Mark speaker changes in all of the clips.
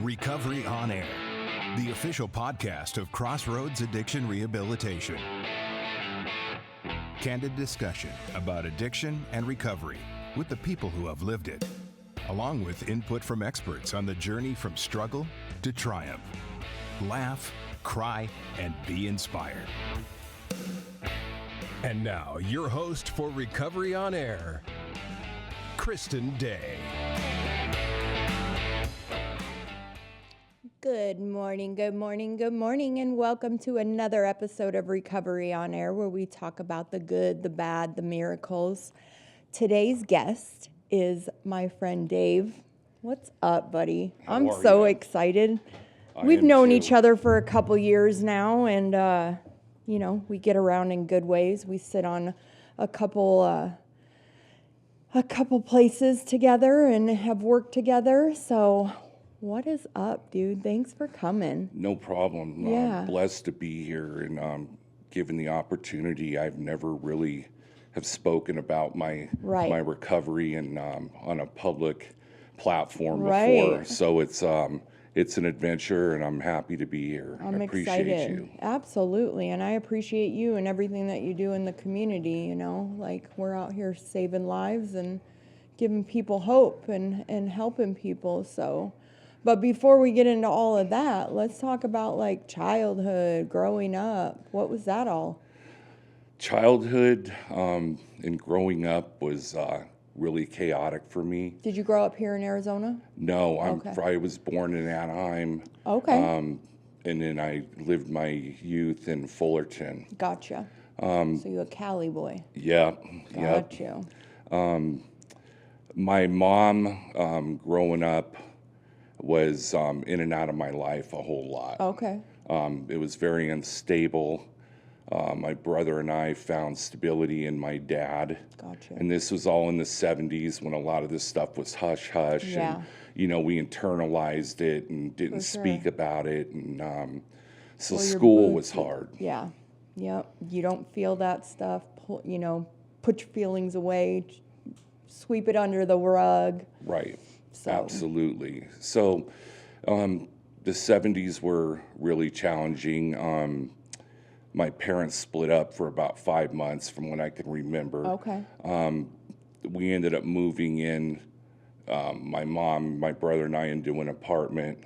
Speaker 1: Recovery on Air, the official podcast of Crossroads Addiction Rehabilitation. Candid discussion about addiction and recovery with the people who have lived it, along with input from experts on the journey from struggle to triumph. Laugh, cry, and be inspired. And now, your host for Recovery on Air, Christin Day.
Speaker 2: Good morning, and welcome to another episode of Recovery on Air, where we talk about the good, the bad, the miracles. Today's guest is my friend Dave. What's up, buddy? I'm so excited. We've known each other for a couple years now, and we get around in good ways. We sit on a couple places together and have worked together. So what is up, dude? Thanks for coming.
Speaker 3: No problem.
Speaker 2: Yeah.
Speaker 3: I'm blessed to be here and given the opportunity. I've never really have spoken about my recovery and on a public platform before. So it's an adventure, and I'm happy to be here.
Speaker 2: I'm
Speaker 3: appreciate
Speaker 2: excited.
Speaker 3: You.
Speaker 2: Absolutely. And I appreciate you and everything that you do in the community, like we're out here saving lives and giving people hope and helping people. But before we get into all of that, let's talk about like childhood, growing up. What was that all?
Speaker 3: Childhood and growing up was really chaotic for me.
Speaker 2: Did you grow up here in Arizona?
Speaker 3: No, I was born in Anaheim.
Speaker 2: Okay.
Speaker 3: And then I lived my youth in Fullerton.
Speaker 2: Gotcha. So you're a Cali boy.
Speaker 3: Yeah.
Speaker 2: Got you.
Speaker 3: My mom, growing up, was in and out of my life a whole lot.
Speaker 2: Okay.
Speaker 3: It was very unstable. My brother and I found stability in my dad.
Speaker 2: Gotcha.
Speaker 3: And this was all in the 70s when a lot of this stuff was hush-hush.
Speaker 2: Yeah.
Speaker 3: And, we internalized it and didn't speak about it. And so
Speaker 2: Well,
Speaker 3: school was hard.
Speaker 2: Yeah. Yep. You don't feel that stuff. Put your feelings away. Sweep it under the rug.
Speaker 3: Right.
Speaker 2: So.
Speaker 3: Absolutely. So the 70s were really challenging. My parents split up for about 5 months from what I can remember.
Speaker 2: Okay.
Speaker 3: We ended up moving in, my mom, my brother, and I into an apartment.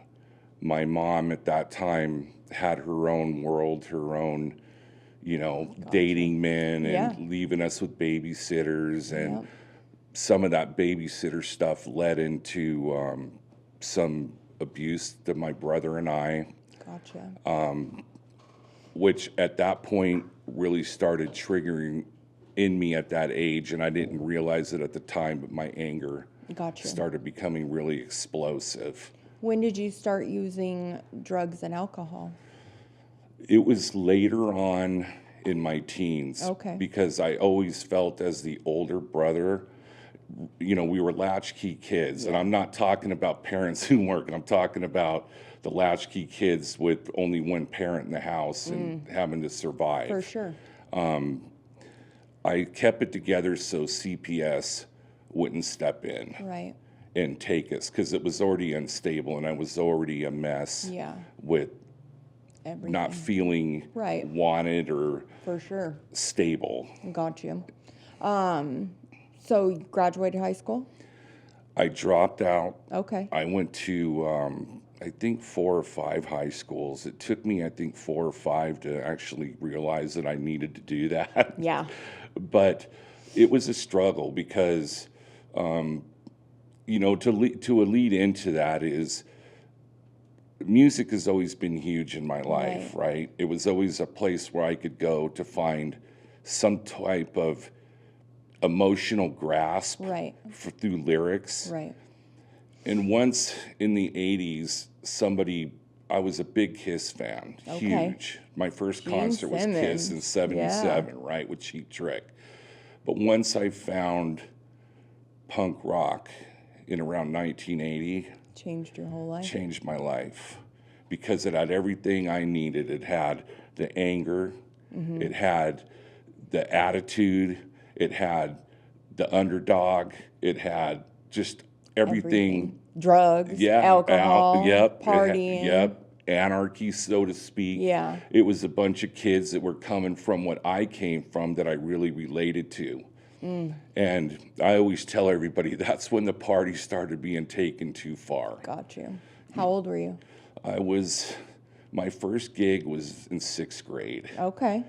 Speaker 3: My mom at that time had her own world, her own, dating men and leaving us with babysitters. And some of that babysitter stuff led into some abuse to my brother and I.
Speaker 2: Gotcha.
Speaker 3: Which at that point really started triggering in me at that age, and I didn't realize it at the time, but my anger started becoming really explosive.
Speaker 2: When did you start using drugs and alcohol?
Speaker 3: It was later on in my teens.
Speaker 2: Okay.
Speaker 3: Because I always felt as the older brother, we were latchkey kids, and I'm not talking about parents who work. I'm talking about the latchkey kids with only one parent in the house and having to survive.
Speaker 2: For sure.
Speaker 3: I kept it together so CPS wouldn't step in and take us, because it was already unstable and I was already a mess with everything. Not feeling wanted or
Speaker 2: for sure
Speaker 3: stable.
Speaker 2: Got you. So you graduated high school?
Speaker 3: I dropped out.
Speaker 2: Okay.
Speaker 3: I went to, I think 4 or 5 high schools. It took me, I think 4 or 5 to actually realize that I needed to do that.
Speaker 2: Yeah.
Speaker 3: But it was a struggle because, to lead into that is music has always been huge in my life, right? It was always a place where I could go to find some type of emotional grasp through lyrics.
Speaker 2: Right.
Speaker 3: And once in the 80s, I was a big Kiss fan, huge. My first concert was Kiss in 77, right, with Cheap Trick. But once I found punk rock in around 1980.
Speaker 2: Changed your whole life?
Speaker 3: Changed my life. Because it had everything I needed. It had the anger, it had the attitude, it had the underdog, it had just everything
Speaker 2: drugs,
Speaker 3: Yeah,
Speaker 2: alcohol,
Speaker 3: yep,
Speaker 2: partying.
Speaker 3: yep, anarchy, so to speak.
Speaker 2: Yeah.
Speaker 3: It was a bunch of kids that were coming from what I came from that I really related to. And I always tell everybody that's when the party started being taken too far.
Speaker 2: Got you. How old were you?
Speaker 3: My first gig was in 6th grade.
Speaker 2: Okay.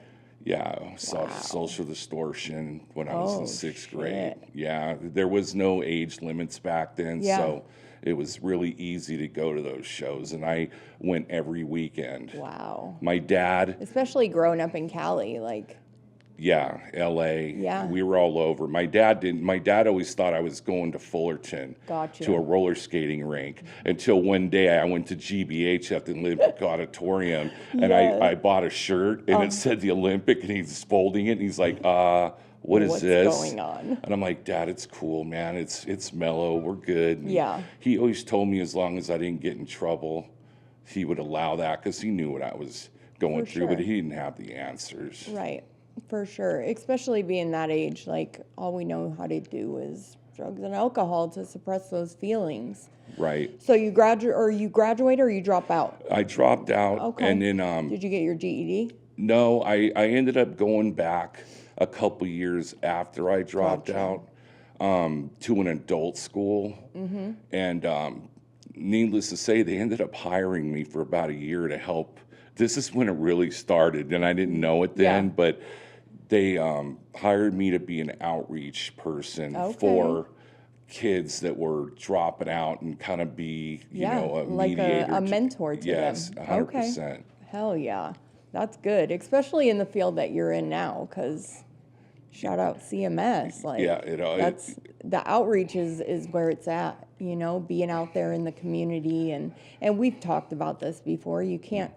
Speaker 3: Yeah, I saw Social Distortion when I was in 6th grade.
Speaker 2: Shit.
Speaker 3: Yeah, there was no age limits back then,
Speaker 2: Yeah.
Speaker 3: so it was really easy to go to those shows, and I went every weekend.
Speaker 2: Wow.
Speaker 3: My dad,
Speaker 2: Especially growing up in Cali, like,
Speaker 3: yeah, LA,
Speaker 2: Yeah.
Speaker 3: we were all over. My dad always thought I was going to Fullerton
Speaker 2: Gotcha.
Speaker 3: to a roller skating rink until one day I went to GBH at the Olympic Auditorium and I bought a shirt and it said the Olympic and he's folding it and he's like, what is
Speaker 2: What's
Speaker 3: this?
Speaker 2: going on?
Speaker 3: And I'm like, Dad, it's cool, man. It's mellow. We're good. And
Speaker 2: Yeah.
Speaker 3: he always told me as long as I didn't get in trouble, he would allow that because he knew what I was going
Speaker 2: For
Speaker 3: through, but
Speaker 2: sure.
Speaker 3: he didn't have the answers.
Speaker 2: Right. For sure. Especially being that age, like, all we know how to do is drugs and alcohol to suppress those feelings.
Speaker 3: Right.
Speaker 2: So you graduate or you drop out?
Speaker 3: I dropped out,
Speaker 2: Okay.
Speaker 3: and then
Speaker 2: Did you get your GED?
Speaker 3: no, I ended up going back a couple years after I dropped
Speaker 2: Gotcha.
Speaker 3: out to an adult school, and needless to say, they ended up hiring me for about a year to help. This is when it really started, and I didn't know it then,
Speaker 2: Yeah.
Speaker 3: but they hired me to be an outreach person
Speaker 2: Okay.
Speaker 3: for kids that were dropping out and kind of be, you know, a
Speaker 2: like
Speaker 3: mediator.
Speaker 2: a mentor to
Speaker 3: yes,
Speaker 2: them.
Speaker 3: 100%.
Speaker 2: Hell yeah. That's good, especially in the field that you're in now, because shout out CMS. Like,
Speaker 3: Yeah,
Speaker 2: that's the outreach is where it's at, you know, being out there in the community. And we've talked about this before. You can't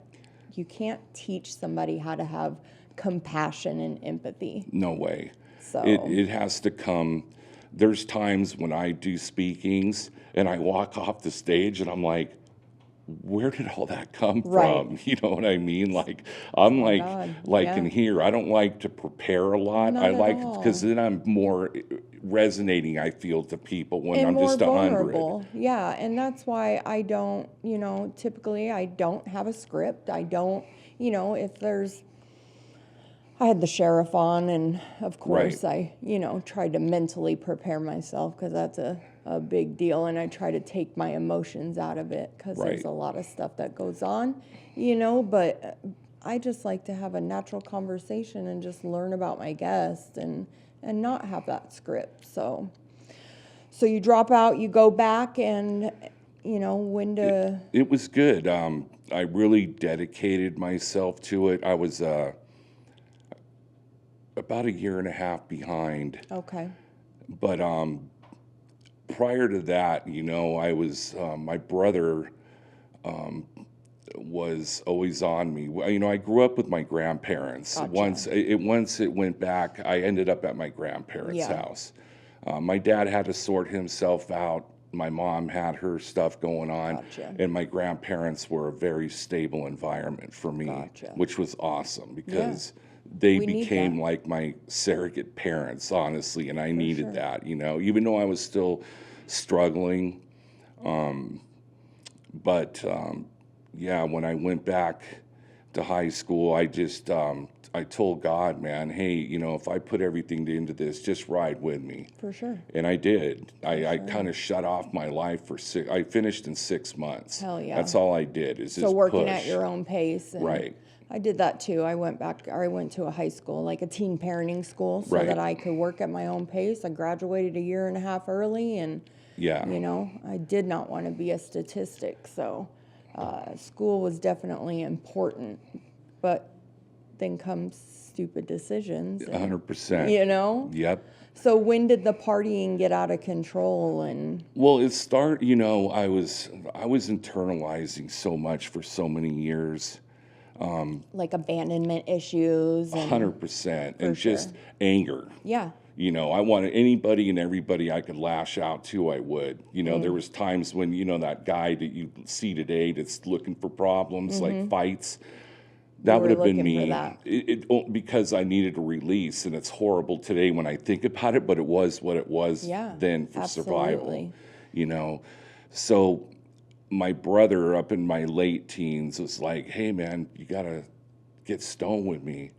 Speaker 2: teach somebody how to have compassion and empathy.
Speaker 3: No way.
Speaker 2: So
Speaker 3: It has to come. There's times when I do speakings and I walk off the stage and I'm like, where did all that come
Speaker 2: Right.
Speaker 3: from? You know what I mean? Like, I'm like,
Speaker 2: God,
Speaker 3: in
Speaker 2: yeah.
Speaker 3: here, I don't like to prepare a lot.
Speaker 2: Not
Speaker 3: I
Speaker 2: at
Speaker 3: like,
Speaker 2: all.
Speaker 3: because then I'm more resonating, I feel, to people when
Speaker 2: and
Speaker 3: I'm
Speaker 2: more
Speaker 3: just 100.
Speaker 2: vulnerable. Yeah, and that's why I don't, you know, typically I don't have a script. I don't, you know, if there's, I had the sheriff on, and of course I, you know, tried to mentally prepare myself because that's a big deal, and I try to take my emotions out of it because there's
Speaker 3: Right.
Speaker 2: a lot of stuff that goes on, you know, but I just like to have a natural conversation and just learn about my guest and not have that script. So you drop out, you go back, and, you know, when to...
Speaker 3: It was good. I really dedicated myself to it. I was about a year and a half behind.
Speaker 2: Okay.
Speaker 3: But prior to that, you know, I was my brother was always on me. You know, I grew up with my grandparents.
Speaker 2: Gotcha.
Speaker 3: Once it went back, I ended up at my grandparents'
Speaker 2: Yeah.
Speaker 3: house. My dad had to sort himself out. My mom had her stuff going on,
Speaker 2: Gotcha.
Speaker 3: and my grandparents were a very stable environment for me,
Speaker 2: Gotcha.
Speaker 3: which was awesome because they
Speaker 2: We need
Speaker 3: became
Speaker 2: that.
Speaker 3: like my surrogate parents, honestly, and I needed
Speaker 2: sure.
Speaker 3: that, you know, even though I was still struggling. But yeah, when I went back to high school, I just I told God, man, hey, you know, if I put everything into this, just ride with me.
Speaker 2: For sure.
Speaker 3: And I did. I kind of shut off my life for I finished in 6 months.
Speaker 2: Hell yeah.
Speaker 3: That's all I did is
Speaker 2: So
Speaker 3: just
Speaker 2: working
Speaker 3: push.
Speaker 2: at your own pace. And
Speaker 3: Right.
Speaker 2: I did that too. I went to a high school, like a teen parenting school, so
Speaker 3: Right.
Speaker 2: that I could work at my own pace. I graduated a year and a half early, and,
Speaker 3: Yeah.
Speaker 2: you know, I did not want to be a statistic. So school was definitely important, but then comes stupid decisions. and,
Speaker 3: 100%.
Speaker 2: You know?
Speaker 3: Yep.
Speaker 2: So when did the partying get out of control? And
Speaker 3: Well, you know, I was internalizing so much for so many years.
Speaker 2: like abandonment issues? And,
Speaker 3: 100%. And
Speaker 2: sure.
Speaker 3: just anger.
Speaker 2: yeah.
Speaker 3: You know, I wanted anybody and everybody I could lash out to, I would. You know, there was times when, you know, that guy that you see today that's looking for problems, like fights, that
Speaker 2: You
Speaker 3: would
Speaker 2: were
Speaker 3: have been
Speaker 2: looking for
Speaker 3: me.
Speaker 2: that.
Speaker 3: Because I needed a release, and it's horrible today when I think about it, but it was what it was
Speaker 2: Yeah,
Speaker 3: then for survival.
Speaker 2: absolutely.
Speaker 3: You know, So my brother up in my late teens was like, hey man, you gotta get stoned with me.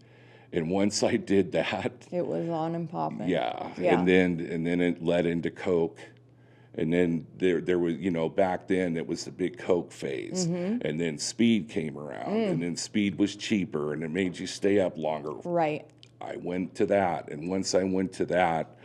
Speaker 3: And once I did that,
Speaker 2: It was on and popping.
Speaker 3: yeah.
Speaker 2: Yeah.
Speaker 3: And then it led into coke. And then there was, back then it was the big coke phase. And then speed came around, and then speed was cheaper and it made you stay up longer.
Speaker 2: Right.
Speaker 3: I went to that, and once I went to that,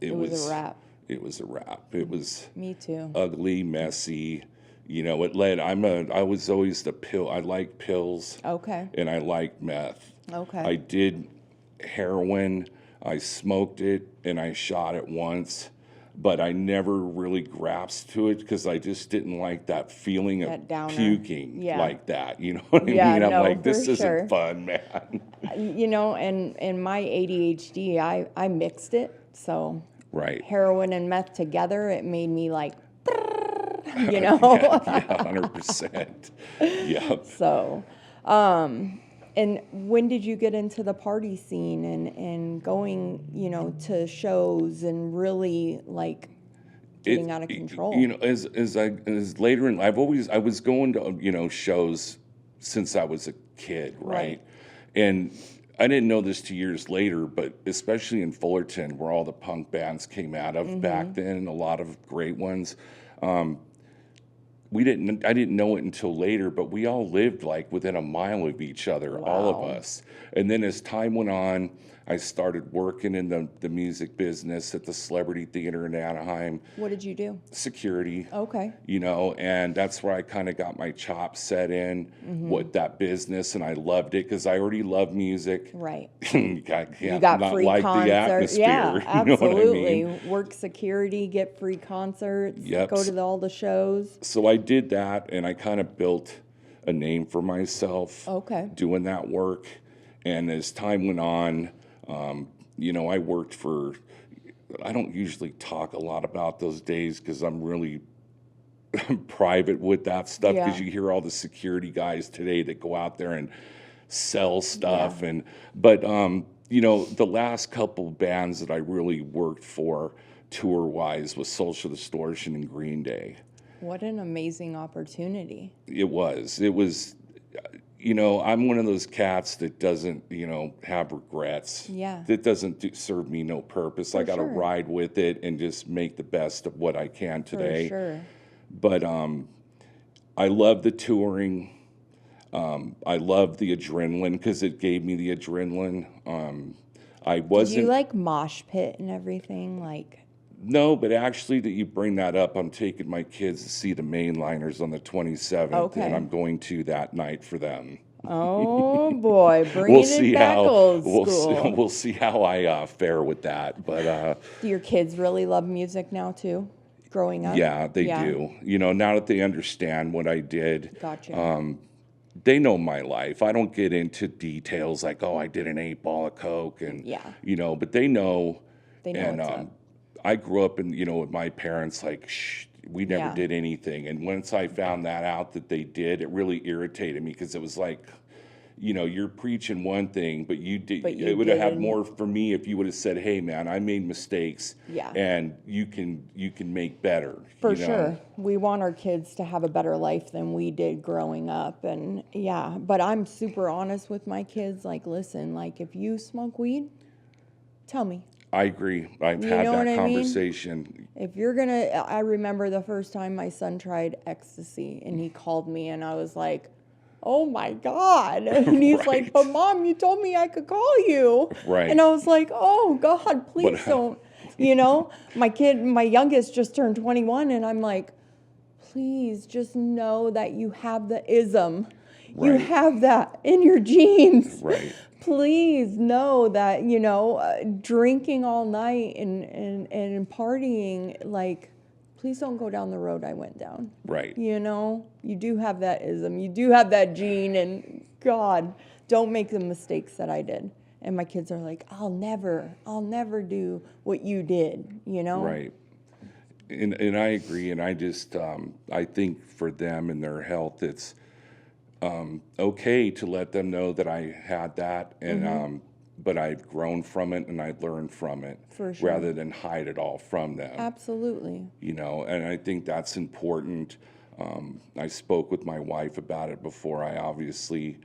Speaker 3: it was
Speaker 2: a wrap.
Speaker 3: It was a wrap. It was
Speaker 2: Me too.
Speaker 3: ugly, messy. It led. I was always the pill. I like pills.
Speaker 2: Okay.
Speaker 3: And I like meth.
Speaker 2: Okay.
Speaker 3: I did heroin. I smoked it, and I shot it once, but I never really grasped to it because I just didn't like that feeling of
Speaker 2: That downer.
Speaker 3: puking
Speaker 2: Yeah.
Speaker 3: like that. You know what I
Speaker 2: Yeah,
Speaker 3: mean? I'm
Speaker 2: no,
Speaker 3: like, this
Speaker 2: for
Speaker 3: isn't
Speaker 2: sure.
Speaker 3: fun, man.
Speaker 2: And my ADHD, I mixed it. So
Speaker 3: Right.
Speaker 2: heroin and meth together, it made me like,
Speaker 3: Yeah, 100%. Yeah.
Speaker 2: So, and when did you get into the party scene and going, to shows and really like getting out of control?
Speaker 3: As later in, I was going to, shows since I was a kid, right? And I didn't know this 2 years later, but especially in Fullerton, where all the punk bands came out of back then, a lot of great ones. I didn't know it until later, but we all lived like within a mile of each other, all of us. And then as time went on, I started working in the music business at the Celebrity Theater in Anaheim.
Speaker 2: What did you do?
Speaker 3: Security.
Speaker 2: Okay.
Speaker 3: And that's where I kind of got my chops set in with that business, and I loved it because I already love music.
Speaker 2: Right.
Speaker 3: You can't
Speaker 2: You got
Speaker 3: not
Speaker 2: free
Speaker 3: like
Speaker 2: concerts.
Speaker 3: the atmosphere.
Speaker 2: Yeah,
Speaker 3: You know
Speaker 2: absolutely.
Speaker 3: what I mean?
Speaker 2: Work security, get free concerts,
Speaker 3: Yep.
Speaker 2: go to all the shows.
Speaker 3: So I did that, and I kind of built a name for myself doing that work. And as time went on, I worked for, I don't usually talk a lot about those days because I'm really private with that stuff, because you hear all the security guys today that go out there and sell stuff. But the last couple bands that I really worked for tour-wise was Social Distortion and Green Day.
Speaker 2: What an amazing opportunity.
Speaker 3: It was, I'm one of those cats that doesn't, have regrets.
Speaker 2: Yeah.
Speaker 3: That doesn't serve me no purpose. I got to
Speaker 2: sure.
Speaker 3: ride with it and just make the best of what I can today.
Speaker 2: For sure.
Speaker 3: But I love the touring. I love the adrenaline because it gave me the adrenaline. I wasn't.
Speaker 2: Did you like mosh pit and everything? Like.
Speaker 3: No, but actually that you bring that up, I'm taking my kids to see the Mainliners on the 27th, and I'm going to that night for them.
Speaker 2: Oh boy, bringing it back old school.
Speaker 3: We'll see how I fare with that. But
Speaker 2: do your kids really love music now too? Growing up?
Speaker 3: Yeah, they do. Now that they understand what I did.
Speaker 2: Gotcha.
Speaker 3: They know my life. I don't get into details like, I did an 8-ball of coke, and but they know.
Speaker 2: They know what's up.
Speaker 3: I grew up with my parents, like, we never did anything. And once I found that out that they did, it really irritated me because it was like, you're preaching one thing, but you did. It would have had more for me if you would have said, hey, man, I made mistakes, and you can make better.
Speaker 2: For sure. We want our kids to have a better life than we did growing up. And but I'm super honest with my kids. Like, listen, like if you smoke weed, tell me.
Speaker 3: I agree. I've had that conversation.
Speaker 2: If you're I remember the first time my son tried ecstasy and he called me and I was like, oh my God. And he's like, but Mom, you told me I could call you.
Speaker 3: Right.
Speaker 2: And I was like, oh God, please don't. My youngest just turned 21 and I'm like, please just know that you have the ism. Right. You have that in your genes.
Speaker 3: Right.
Speaker 2: Please know that, drinking all night and partying, like, please don't go down the road I went down.
Speaker 3: Right.
Speaker 2: You do have that ism. You do have that gene, and God, don't make the mistakes that I did. And my kids are like, I'll never do what you did,
Speaker 3: Right. And I agree. And I just, I think for them and their health, it's okay to let them know that I had that. And but I've grown from it and I learned from it
Speaker 2: For sure.
Speaker 3: rather than hide it all from them.
Speaker 2: Absolutely.
Speaker 3: You know, and I think that's important. I spoke with my wife about it before I obviously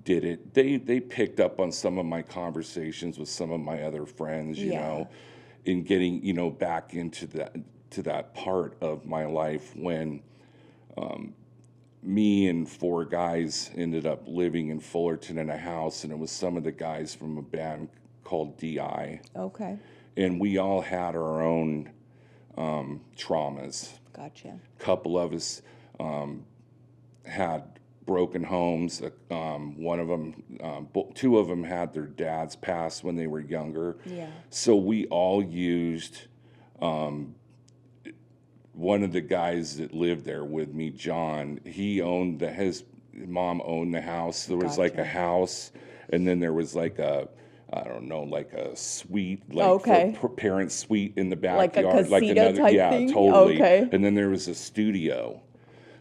Speaker 3: did it. They picked up on some of my conversations with some of my other friends, you know, in getting, you know, back into that part of my life when me and 4 guys ended up living in Fullerton in a house, and it was some of the guys from a band called DI.
Speaker 2: Okay.
Speaker 3: And we all had our own traumas.
Speaker 2: Gotcha.
Speaker 3: A couple of us had broken homes. One of them, 2 of them had their dads pass when they were younger.
Speaker 2: Yeah.
Speaker 3: So we all used one of the guys that lived there with me, John. His mom owned the house. There was like a house, and then there was like a suite, like for parent suite in the backyard,
Speaker 2: like a casita type thing?
Speaker 3: Totally.
Speaker 2: Okay.
Speaker 3: And then there was a studio.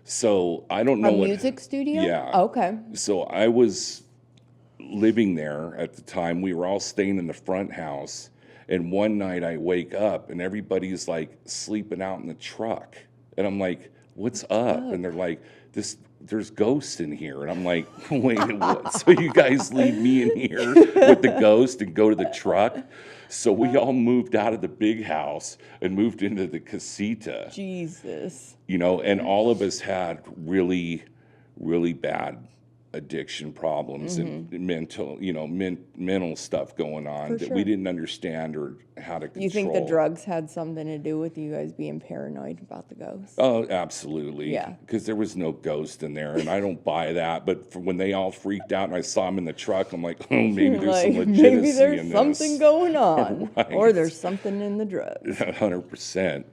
Speaker 3: So I don't know
Speaker 2: a music studio?
Speaker 3: Yeah.
Speaker 2: Okay.
Speaker 3: So I was living there at the time. We were all staying in the front house, and one night I wake up and everybody's like sleeping out in the truck, and I'm like, "What's up?" And they're like, there's ghosts in here. And I'm like, wait, what? So you guys leave me in here with the ghost and go to the truck? So we all moved out of the big house and moved into the casita.
Speaker 2: Jesus.
Speaker 3: You know, and all of us had really, really bad addiction problems and mental, mental stuff going on that we didn't understand or how to control.
Speaker 2: You think the drugs had something to do with you guys being paranoid about the ghosts?
Speaker 3: Oh, absolutely.
Speaker 2: Yeah.
Speaker 3: Because there was no ghost in there, and I don't buy that. But when they all freaked out and I saw them in the truck, I'm like, oh, maybe there's some legitimacy
Speaker 2: maybe there's
Speaker 3: in
Speaker 2: something
Speaker 3: this.
Speaker 2: going on,
Speaker 3: Right.
Speaker 2: or there's something in the drugs.
Speaker 3: 100%.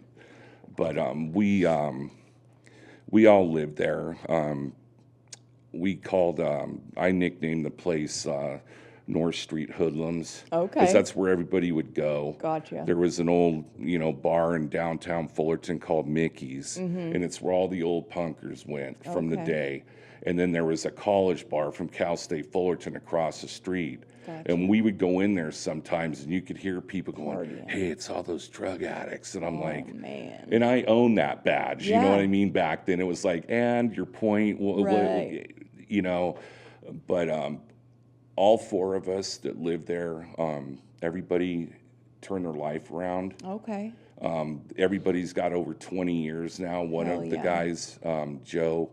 Speaker 3: But we all lived there. I nicknamed the place North Street Hoodlums.
Speaker 2: Okay.
Speaker 3: Because that's where everybody would go.
Speaker 2: Gotcha.
Speaker 3: There was an old, bar in downtown Fullerton called Mickey's, and it's where all the old punkers went from the day. And then there was a college bar from Cal State Fullerton across the street.
Speaker 2: Gotcha.
Speaker 3: And we would go in there sometimes, and you could hear people going, hey, it's all those drug addicts. And I'm like,
Speaker 2: man.
Speaker 3: And I own that badge, you know what I mean? Back then it was like, and your point,
Speaker 2: Right.
Speaker 3: But all 4 of us that lived there, everybody turned their life around.
Speaker 2: Okay.
Speaker 3: Everybody's got over 20 years now. One
Speaker 2: Hell
Speaker 3: of the guys, Joe,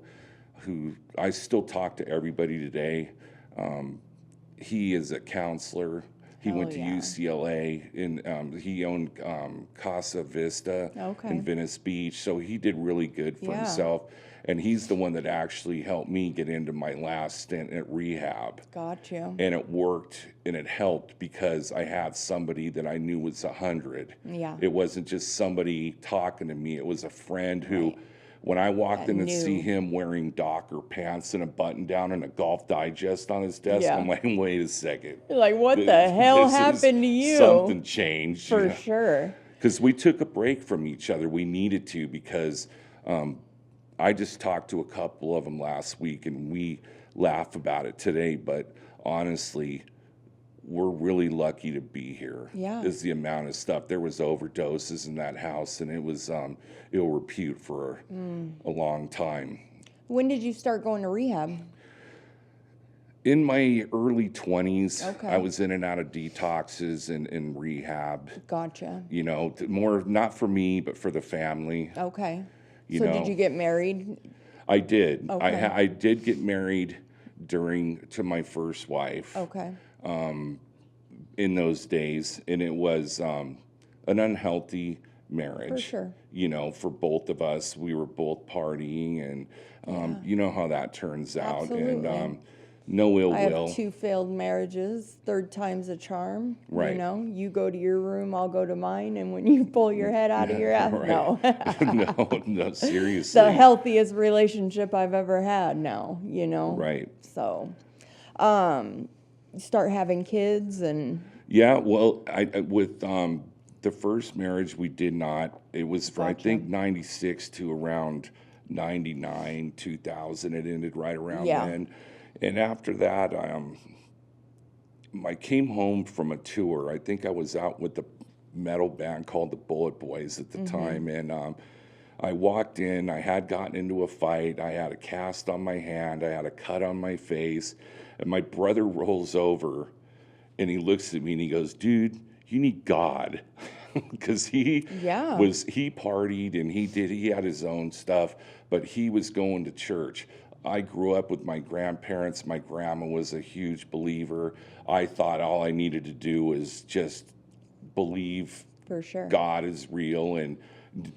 Speaker 3: who I still talk to everybody today, he is a counselor. He went to UCLA, and he owned Casa Vista in Venice Beach, so he did really good for himself. And he's the one that actually helped me get into my last stint at rehab.
Speaker 2: Gotcha.
Speaker 3: And it worked, and it helped because I had somebody that I knew was 100.
Speaker 2: Yeah.
Speaker 3: It wasn't just somebody talking to me. It was a friend who, when I walked in to see him wearing Docker pants and a button down and a Golf Digest on his desk, I'm like, wait a second.
Speaker 2: You're like, what the hell happened to you?
Speaker 3: Something changed.
Speaker 2: For sure.
Speaker 3: Because we took a break from each other. We needed to, because I just talked to a couple of them last week, and we laugh about it today, but honestly, we're really lucky to be here.
Speaker 2: Yeah.
Speaker 3: Is the amount of stuff. There was overdoses in that house, and it was ill repute for a long time.
Speaker 2: When did you start going to rehab?
Speaker 3: In my early 20s,
Speaker 2: Okay.
Speaker 3: I was in and out of detoxes and rehab.
Speaker 2: Gotcha.
Speaker 3: More not for me, but for the family.
Speaker 2: Okay.
Speaker 3: So
Speaker 2: did you get married?
Speaker 3: I did.
Speaker 2: Okay.
Speaker 3: I did get married to my first wife.
Speaker 2: Okay.
Speaker 3: In those days, and it was an unhealthy marriage.
Speaker 2: For sure.
Speaker 3: For both of us. We were both partying, and you know how that turns out.
Speaker 2: Absolutely.
Speaker 3: And no ill
Speaker 2: I
Speaker 3: will.
Speaker 2: have 2 failed marriages. 3rd time's a charm.
Speaker 3: Right.
Speaker 2: You go to your room, I'll go to mine, and when you pull your head out of your ass, no.
Speaker 3: No, seriously.
Speaker 2: The healthiest relationship I've ever had now,
Speaker 3: Right.
Speaker 2: So, you start having kids and...
Speaker 3: Yeah, well, with the first marriage, we did not. It was from, I think, 96 to around 99, 2000. It ended right around then. And after that, I came home from a tour. I think I was out with the metal band called the Bullet Boys at the time, and I walked in. I had gotten into a fight. I had a cast on my hand. I had a cut on my face, and my brother rolls over, and he looks at me and he goes, "Dude, you need God," because he partied and he had his own stuff, but he was going to church. I grew up with my grandparents. My grandma was a huge believer. I thought all I needed to do was just believe
Speaker 2: For sure.
Speaker 3: God is real, and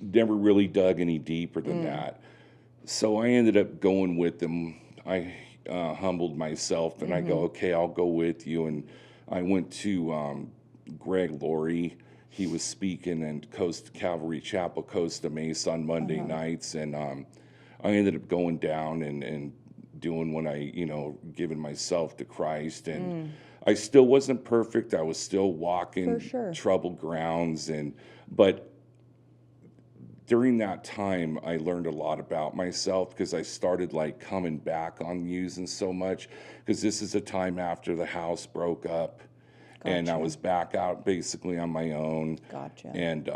Speaker 3: never really dug any deeper than that. So I ended up going with them. I humbled myself, and I go, okay, I'll go with you. And I went to Greg Laurie. He was speaking in Calvary Chapel, Costa Mesa on Monday nights, and I ended up going down and doing what giving myself to Christ. And I still wasn't perfect. I was still walking troubled grounds, but during that time, I learned a lot about myself, because I started coming back on using so much, because this is a time after the house broke up. Gotcha. And I was back out basically on my own.
Speaker 2: Gotcha.
Speaker 3: And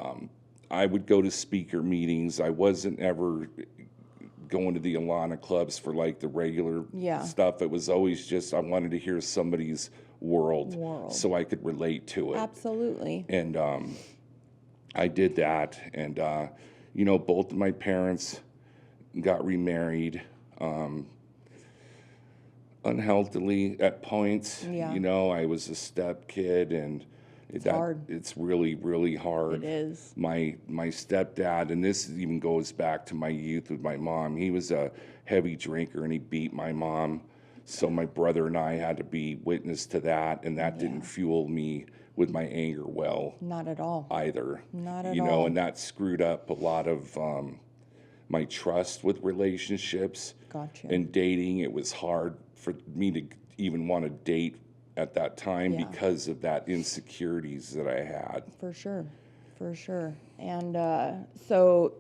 Speaker 3: I would go to speaker meetings. I wasn't ever going to the Alana clubs for the regular stuff. It was always just I wanted to hear somebody's world so I could relate to it.
Speaker 2: Absolutely.
Speaker 3: And I did that. And, both of my parents got remarried unhealthily at points.
Speaker 2: Yeah.
Speaker 3: I was a step kid, and
Speaker 2: it's hard.
Speaker 3: It's really, really hard.
Speaker 2: It is.
Speaker 3: My stepdad, and this even goes back to my youth with my mom, he was a heavy drinker, and he beat my mom. So my brother and I had to be witness to that, and that didn't fuel me with my anger well.
Speaker 2: Not at all.
Speaker 3: Either.
Speaker 2: Not at all.
Speaker 3: And that screwed up a lot of my trust with relationships.
Speaker 2: Gotcha.
Speaker 3: And dating. It was hard for me to even want to date at that time because of that insecurities that I had.
Speaker 2: For sure. And so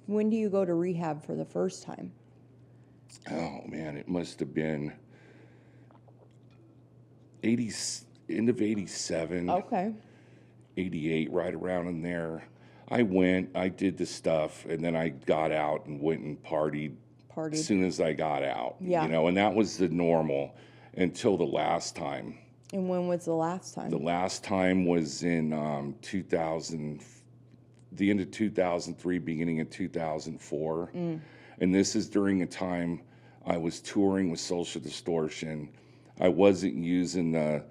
Speaker 2: when do you go to rehab for the first time?
Speaker 3: Oh, man, it must have been end of 87.
Speaker 2: Okay.
Speaker 3: 88, right around in there. I went, I did the stuff, and then I got out and went and partied. As soon as I got out.
Speaker 2: Yeah.
Speaker 3: And that was the normal until the last time.
Speaker 2: And when was the last time?
Speaker 3: The last time was in 2000, the end of 2003, beginning of 2004. And this is during a time I was touring with Social Distortion. I wasn't using the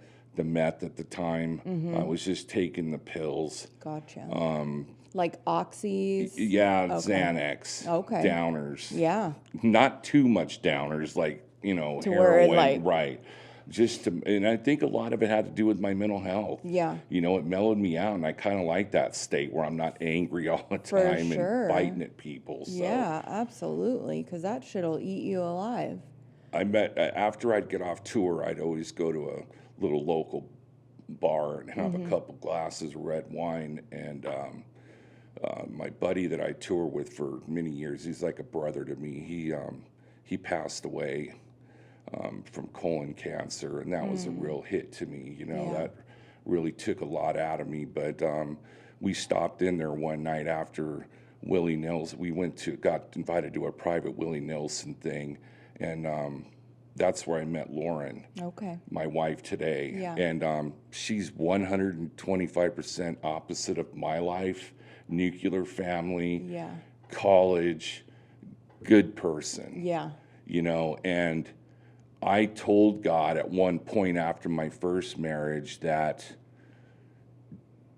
Speaker 3: meth at the time. I was just taking the pills.
Speaker 2: Gotcha. Like oxys?
Speaker 3: Yeah, okay. Xanax.
Speaker 2: Okay.
Speaker 3: Downers.
Speaker 2: Yeah.
Speaker 3: Not too much downers,
Speaker 2: to
Speaker 3: heroin. Right. And I think a lot of it had to do with my mental health.
Speaker 2: Yeah.
Speaker 3: It mellowed me out, and I kind of like that state where I'm not angry all the time and biting at people. So.
Speaker 2: Yeah, absolutely, because that shit'll eat you alive.
Speaker 3: After I'd get off tour, I'd always go to a little local bar and have a couple glasses of red wine, and my buddy that I tour with for many years, he's like a brother to me. He passed away from colon cancer, and that was a real hit to me. That really took a lot out of me. But we stopped in there one night after Willie Nelson. We got invited to a private Willie Nelson thing, and that's where I met Lauren, my wife today.
Speaker 2: Yeah.
Speaker 3: And she's 125% opposite of my life. Nuclear family, college, good person.
Speaker 2: Yeah.
Speaker 3: And I told God at one point after my first marriage that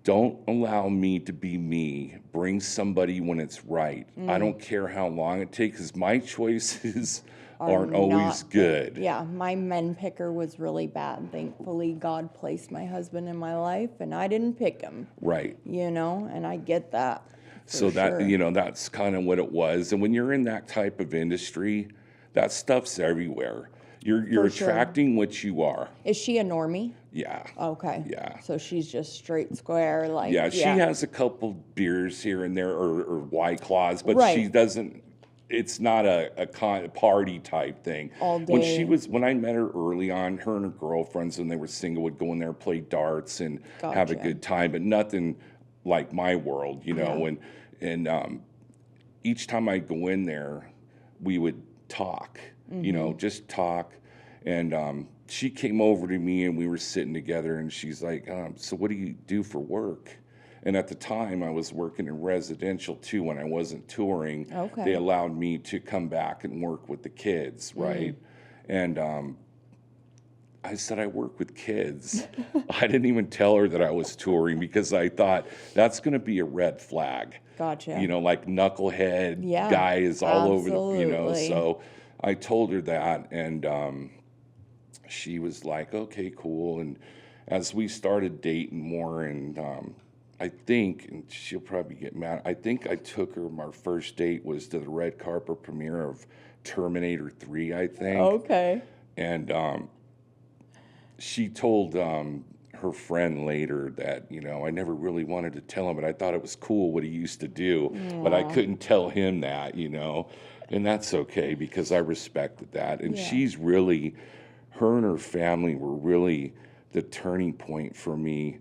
Speaker 3: don't allow me to be me. Bring somebody when it's right. I don't care how long it takes, because my choices aren't always good.
Speaker 2: Yeah, my men picker was really bad. Thankfully, God placed my husband in my life, and I didn't pick him.
Speaker 3: Right.
Speaker 2: And I get that.
Speaker 3: So that's kind of what it was. And when you're in that type of industry, that stuff's everywhere. You're attracting what you are.
Speaker 2: Is she a normie?
Speaker 3: Yeah.
Speaker 2: Okay.
Speaker 3: Yeah.
Speaker 2: So she's just straight square,
Speaker 3: she has a couple beers here and there, or White Claws, but she doesn't it's not a party type thing.
Speaker 2: All
Speaker 3: When
Speaker 2: day.
Speaker 3: when I met her early on, her and her girlfriends, when they were single, would go in there, play darts, and have a
Speaker 2: Gotcha.
Speaker 3: good time, but nothing like my world,
Speaker 2: Yeah.
Speaker 3: And each time I go in there, we would talk, just talk. And she came over to me and we were sitting together and she's like, so what do you do for work? And at the time I was working in residential too when I wasn't touring.
Speaker 2: Okay.
Speaker 3: They allowed me to come back and work with the kids, right? And I said, I work with kids. I didn't even tell her that I was touring because I thought that's going to be a red flag.
Speaker 2: Gotcha.
Speaker 3: Like knucklehead
Speaker 2: Yeah,
Speaker 3: guys all over
Speaker 2: absolutely.
Speaker 3: So I told her that, and she was like, okay, cool. And as we started dating more, and I think, and she'll probably get mad, I think I took her, my first date was to the red carpet premiere of Terminator 3, I think.
Speaker 2: Okay.
Speaker 3: And she told her friend later that, I never really wanted to tell him, but I thought it was cool what he used to do. But I couldn't tell him that, and that's okay because I respected that. And
Speaker 2: Yeah.
Speaker 3: she's really, her and her family were really the turning point for me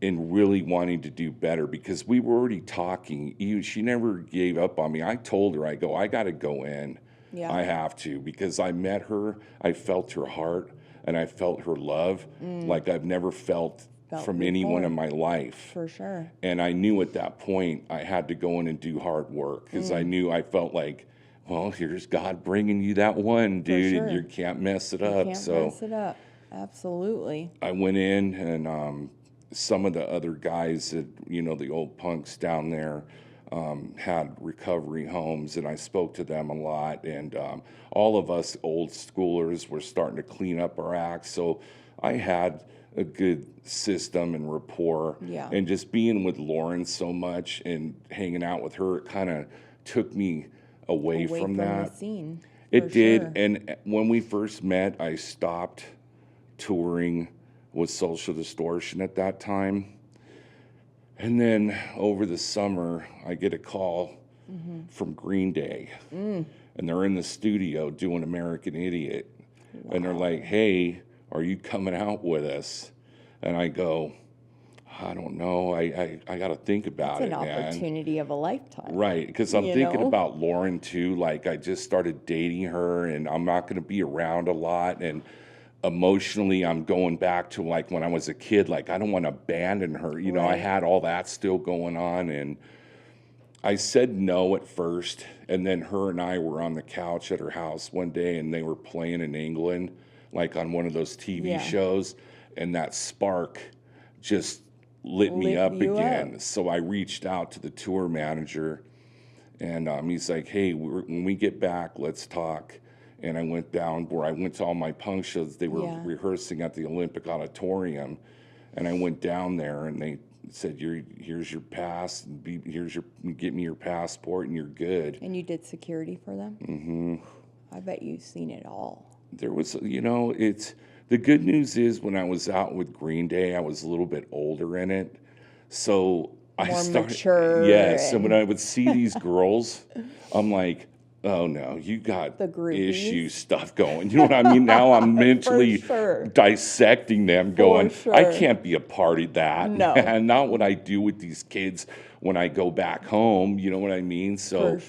Speaker 3: in really wanting to do better because we were already talking. She never gave up on me. I told her, I got to go in.
Speaker 2: Yeah.
Speaker 3: I have to because I met her, I felt her heart, and I felt her love like I've never felt from anyone
Speaker 2: before.
Speaker 3: in my life.
Speaker 2: For sure.
Speaker 3: And I knew at that point I had to go in and do hard work because I felt like, well, here's God bringing you that one, dude,
Speaker 2: sure.
Speaker 3: and you can't mess it
Speaker 2: You
Speaker 3: up.
Speaker 2: can't
Speaker 3: So
Speaker 2: mess it up. Absolutely.
Speaker 3: I went in and some of the other guys that, the old punks down there, had recovery homes, and I spoke to them a lot. And all of us old schoolers were starting to clean up our acts. So I had a good system and rapport.
Speaker 2: Yeah.
Speaker 3: And just being with Lauren so much and hanging out with her, it kind of took me away from that.
Speaker 2: The scene.
Speaker 3: It
Speaker 2: for
Speaker 3: did.
Speaker 2: sure.
Speaker 3: And when we first met, I stopped touring with Social Distortion at that time. And then over the summer, I get a call from Green Day. And they're in the studio doing American Idiot. Wow. And they're like, hey, are you coming out with us? And I go, I don't know. I got to think about
Speaker 2: It's
Speaker 3: it,
Speaker 2: an
Speaker 3: man.
Speaker 2: opportunity of a lifetime.
Speaker 3: Right, because I'm thinking about Lauren too. Like, I just started dating her, and I'm not going to be around a lot. And emotionally, I'm going back to like when I was a kid. Like, I don't want to abandon her. I
Speaker 2: Right.
Speaker 3: had all that still going on, and I said no at first. And then her and I were on the couch at her house one day, and they were playing in England, like on one of those TV shows, and that spark just lit me up again. So I reached out to the tour manager, and he's like, hey, when we get back, let's talk. And I went down where I went to all my punk shows. They were rehearsing at the Olympic Auditorium, and I went down there, and they said, here's your pass, get me your passport, and you're good.
Speaker 2: And you did security for them? Mm-hmm. I bet you've seen it all.
Speaker 3: There was, it's, the good news is when I was out with Green Day, I was a little bit older in it. So I started,
Speaker 2: mature.
Speaker 3: Yes, and when I would see these girls, I'm like, oh no, you got
Speaker 2: The groupies.
Speaker 3: issue stuff going. You know what I mean? Now I'm mentally dissecting them, going, I can't be a part of that.
Speaker 2: No.
Speaker 3: And not what I do with these kids when I go back home. You know what I mean? So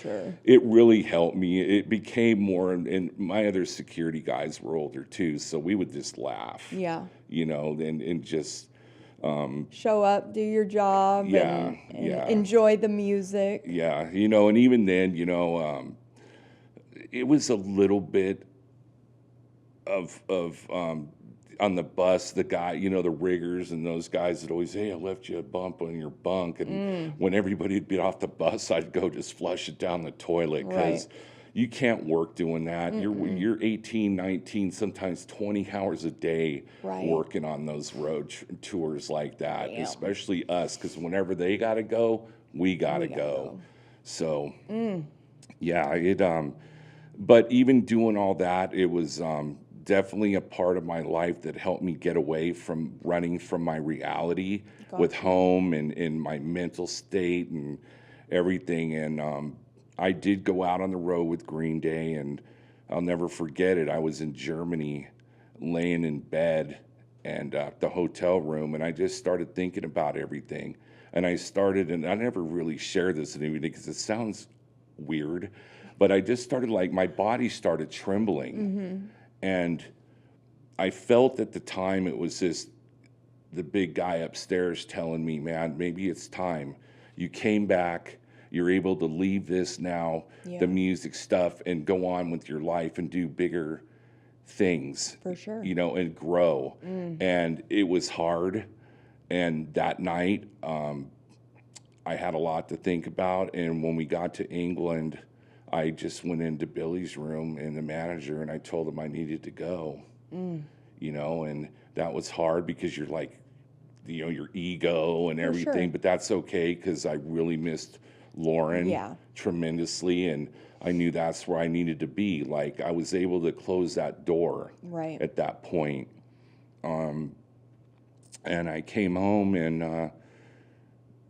Speaker 3: it really helped me. It became more, and my other security guys were older too, so we would just laugh.
Speaker 2: Yeah.
Speaker 3: And just
Speaker 2: show up, do your job, and enjoy the music.
Speaker 3: Yeah, and even then, it was a little bit of on the bus, the guy, the riggers and those guys that always, hey, I left you a bump on your bunk. And when everybody would be off the bus, I'd go just flush it down the toilet because you can't work doing that. You're 18, 19, sometimes 20 hours a day working on those road tours like that, especially us, because whenever they got to go, we got to go. So, but even doing all that, it was definitely a part of my life that helped me get away from running from my reality with home and in my mental state and everything. And I did go out on the road with Green Day, and I'll never forget it. I was in Germany laying in bed and the hotel room, and I just started thinking about everything. And and I never really shared this with anybody because it sounds weird, but I just started my body started trembling. And I felt at the time it was just the big guy upstairs telling me, man, maybe it's time. You came back, you're able to leave this now, the music stuff, and go on with your life and do bigger things.
Speaker 2: For sure.
Speaker 3: And grow. And it was hard. And that night, I had a lot to think about. And when we got to England, I just went into Billy's room and the manager, and I told him I needed to go. And that was hard because you're your ego and everything, but that's okay because I really missed Lauren tremendously, and I knew that's where I needed to be. I was able to close that door at that point. And I came home and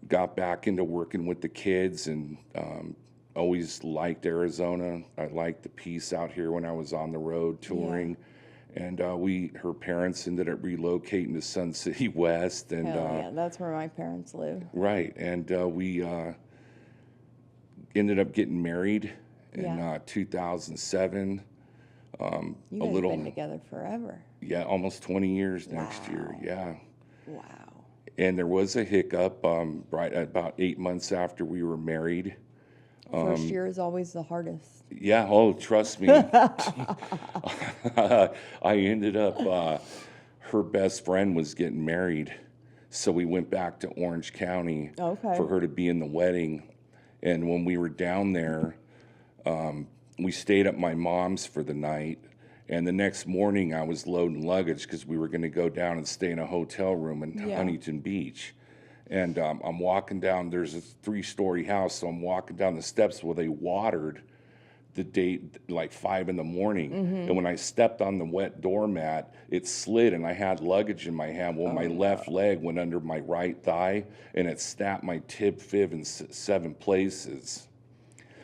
Speaker 3: got back into working with the kids, and always liked Arizona. I liked the peace out here when I was on the road touring. And her parents ended up relocating to Sun City West. And
Speaker 2: that's where my parents live.
Speaker 3: Right. And we ended up getting married in 2007.
Speaker 2: You guys have been together forever.
Speaker 3: Yeah, almost 20 years next year. Yeah.
Speaker 2: Wow.
Speaker 3: And there was a hiccup right about 8 months after we were married.
Speaker 2: First year is always the hardest.
Speaker 3: Yeah, oh, trust me. I ended up, her best friend was getting married. So we went back to Orange County for her to be in the wedding. And when we were down there, we stayed at my mom's for the night. And the next morning I was loading luggage because we were going to go down and stay in a hotel room in Huntington Beach. And I'm walking down, there's a 3-story house, so I'm walking down the steps where they watered the day, 5 in the morning. And when I stepped on the wet doormat, it slid and I had luggage in my hand. Well, my left leg went under my right thigh and it snapped my tib fib in 7 places.